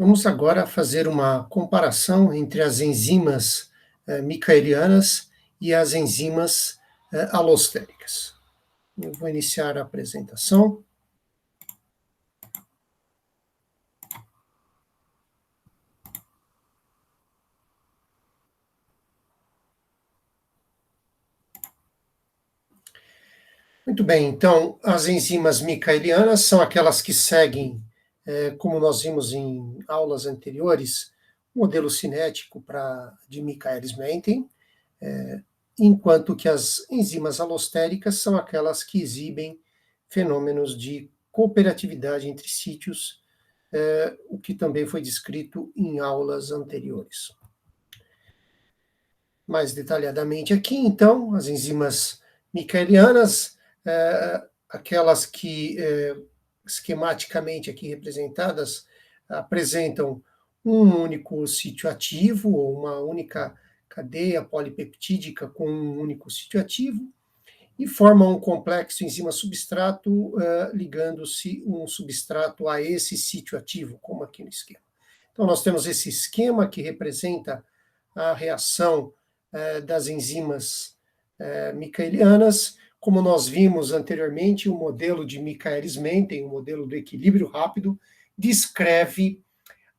Vamos agora fazer uma comparação entre as enzimas micaelianas e as enzimas alostéricas. Eu vou iniciar a apresentação. Muito bem, então, as enzimas micaelianas são aquelas que seguem, como nós vimos em aulas anteriores, o modelo cinético de Michaelis-Menten, enquanto que as enzimas alostéricas são aquelas que exibem fenômenos de cooperatividade entre sítios, o que também foi descrito em aulas anteriores. Mais detalhadamente aqui, então, as enzimas micaelianas, aquelas que, esquematicamente aqui representadas, apresentam um único sítio ativo, ou uma única cadeia polipeptídica com um único sítio ativo, e formam um complexo enzima-substrato, ligando-se um substrato a esse sítio ativo, como aqui no esquema. Então, nós temos esse esquema que representa a reação das enzimas micaelianas. Como nós vimos anteriormente, o modelo de Michaelis-Menten, o modelo do equilíbrio rápido, descreve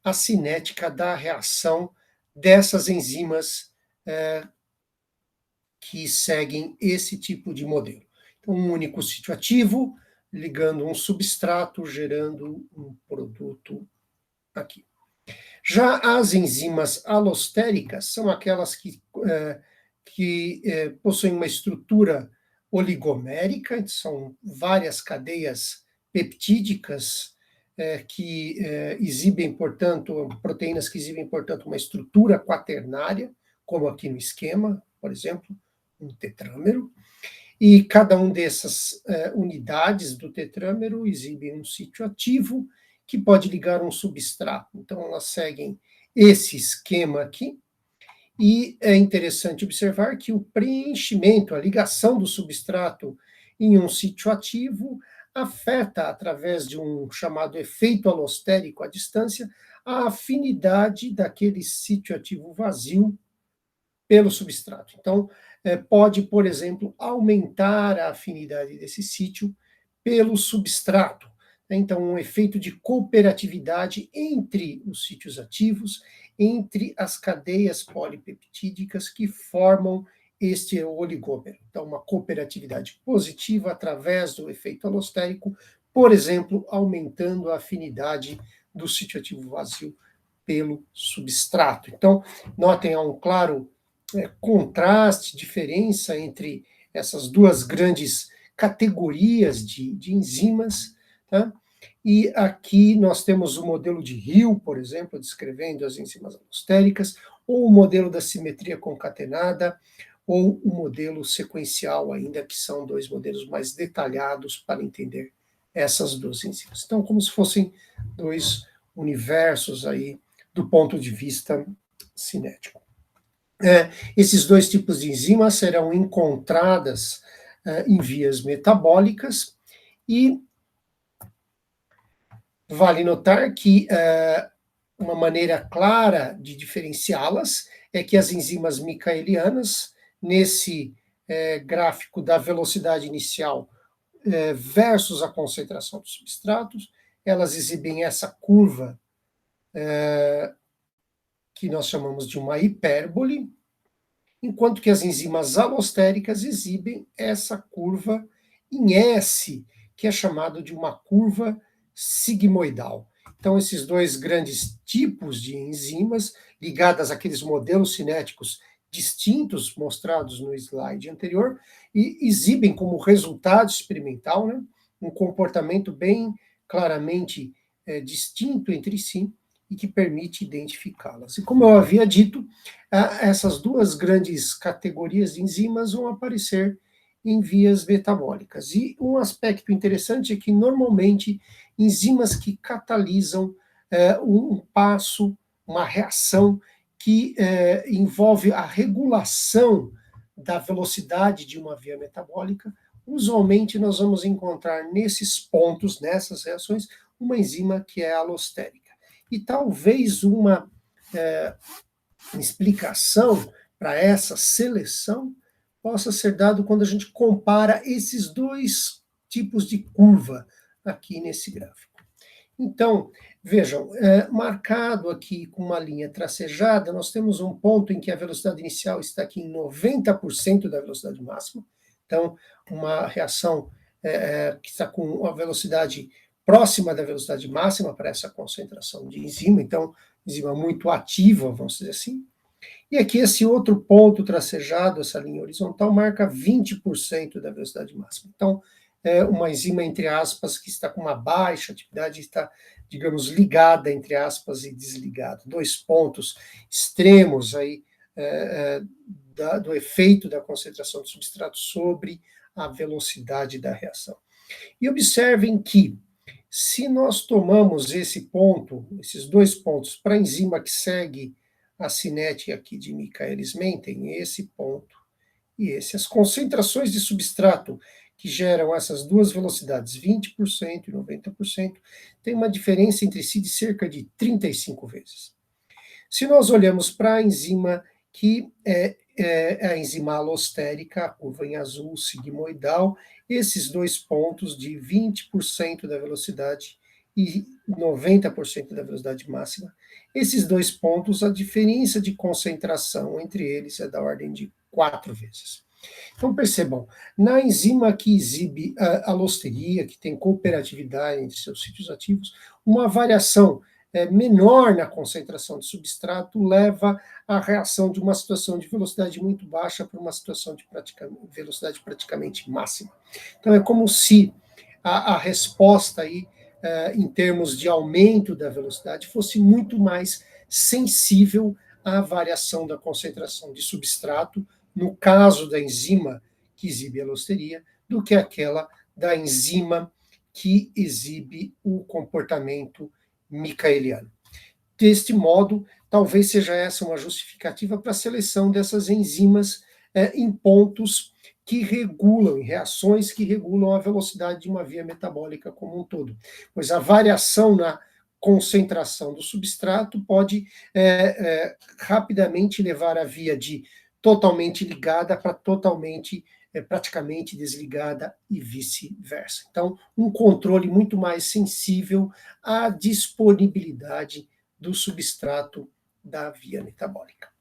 a cinética da reação dessas enzimas que seguem esse tipo de modelo. Então, um único sítio ativo, ligando um substrato, gerando um produto aqui. Já as enzimas alostéricas são aquelas que possuem uma estrutura oligomérica, são várias cadeias peptídicas que exibem, portanto, proteínas que exibem, portanto, uma estrutura quaternária, como aqui no esquema, por exemplo, um tetrâmero, e cada uma dessas unidades do tetrâmero exibe um sítio ativo que pode ligar um substrato. Então, elas seguem esse esquema aqui, e é interessante observar que o preenchimento, a ligação do substrato em um sítio ativo, afeta, através de um chamado efeito alostérico à distância, a afinidade daquele sítio ativo vazio pelo substrato. Então, pode, por exemplo, aumentar a afinidade desse sítio pelo substrato. Então, um efeito de cooperatividade entre os sítios ativos, entre as cadeias polipeptídicas que formam este oligômero. Então, uma cooperatividade positiva através do efeito alostérico, por exemplo, aumentando a afinidade do sítio ativo vazio pelo substrato. Então, notem, há um claro contraste, diferença entre essas duas grandes categorias de enzimas, tá? E aqui nós temos o modelo de Hill, por exemplo, descrevendo as enzimas alostéricas, ou o modelo da simetria concatenada, ou o modelo sequencial ainda, que são dois modelos mais detalhados para entender essas duas enzimas. Então, como se fossem dois universos aí do ponto de vista cinético. Esses dois tipos de enzimas serão encontradas em vias metabólicas, e vale notar que uma maneira clara de diferenciá-las é que as enzimas micaelianas, nesse gráfico da velocidade inicial versus a concentração dos substratos, elas exibem essa curva que nós chamamos de uma hipérbole, enquanto que as enzimas alostéricas exibem essa curva em S, que é chamado de uma curva sigmoidal. Então, esses dois grandes tipos de enzimas, ligadas àqueles modelos cinéticos distintos mostrados no slide anterior, e exibem como resultado experimental, né, um comportamento bem claramente distinto entre si, e que permite identificá-las. E como eu havia dito, essas duas grandes categorias de enzimas vão aparecer em vias metabólicas. E um aspecto interessante é que, normalmente, enzimas que catalisam um passo, uma reação que envolve a regulação da velocidade de uma via metabólica, usualmente nós vamos encontrar nesses pontos, nessas reações, uma enzima que é alostérica. E talvez uma explicação para essa seleção possa ser dado quando a gente compara esses dois tipos de curva aqui nesse gráfico. Então, vejam, marcado aqui com uma linha tracejada, nós temos um ponto em que a velocidade inicial está aqui em 90% da velocidade máxima. Então, uma reação que está com a velocidade próxima da velocidade máxima para essa concentração de enzima. Então, enzima muito ativa, vamos dizer assim. E aqui esse outro ponto tracejado, essa linha horizontal, marca 20% da velocidade máxima. Então, é uma enzima, entre aspas, que está com uma baixa atividade, está, digamos, ligada, entre aspas, e desligada. Dois pontos extremos aí do efeito da concentração do substrato sobre a velocidade da reação. E observem que, se nós tomamos esse ponto, esses dois pontos, para a enzima que segue a cinética aqui de Michaelis-Menten, esse ponto e esse, as concentrações de substrato que geram essas duas velocidades, 20% e 90%, tem uma diferença entre si de cerca de 35 vezes. Se nós olhamos para a enzima que é a enzima alostérica, a curva em azul, sigmoidal, esses dois pontos de 20% da velocidade e 90% da velocidade máxima, esses dois pontos, a diferença de concentração entre eles é da ordem de 4 vezes. Então, percebam, na enzima que exibe a alosteria, que tem cooperatividade entre seus sítios ativos, uma variação menor na concentração de substrato leva à reação de uma situação de velocidade muito baixa para uma situação de velocidade praticamente máxima. Então, é como se a resposta aí, em termos de aumento da velocidade, fosse muito mais sensível à variação da concentração de substrato, no caso da enzima que exibe a alosteria, do que aquela da enzima que exibe o comportamento micaeliano. Deste modo, talvez seja essa uma justificativa para a seleção dessas enzimas em pontos que regulam, em reações que regulam a velocidade de uma via metabólica como um todo. Pois a variação na concentração do substrato pode rapidamente levar a via de totalmente ligada para totalmente praticamente desligada e vice-versa. Então, um controle muito mais sensível à disponibilidade do substrato da via metabólica.